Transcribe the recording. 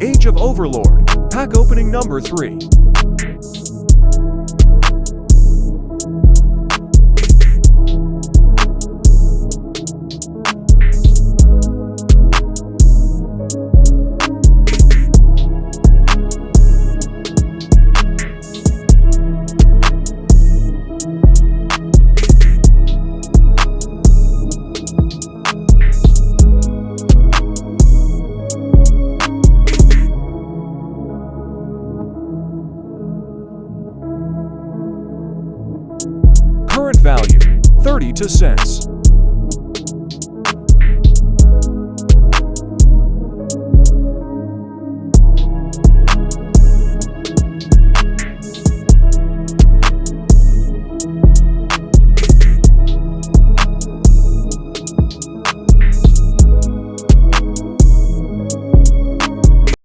Age of Overlord, pack opening number 3. Current value, 32 cents.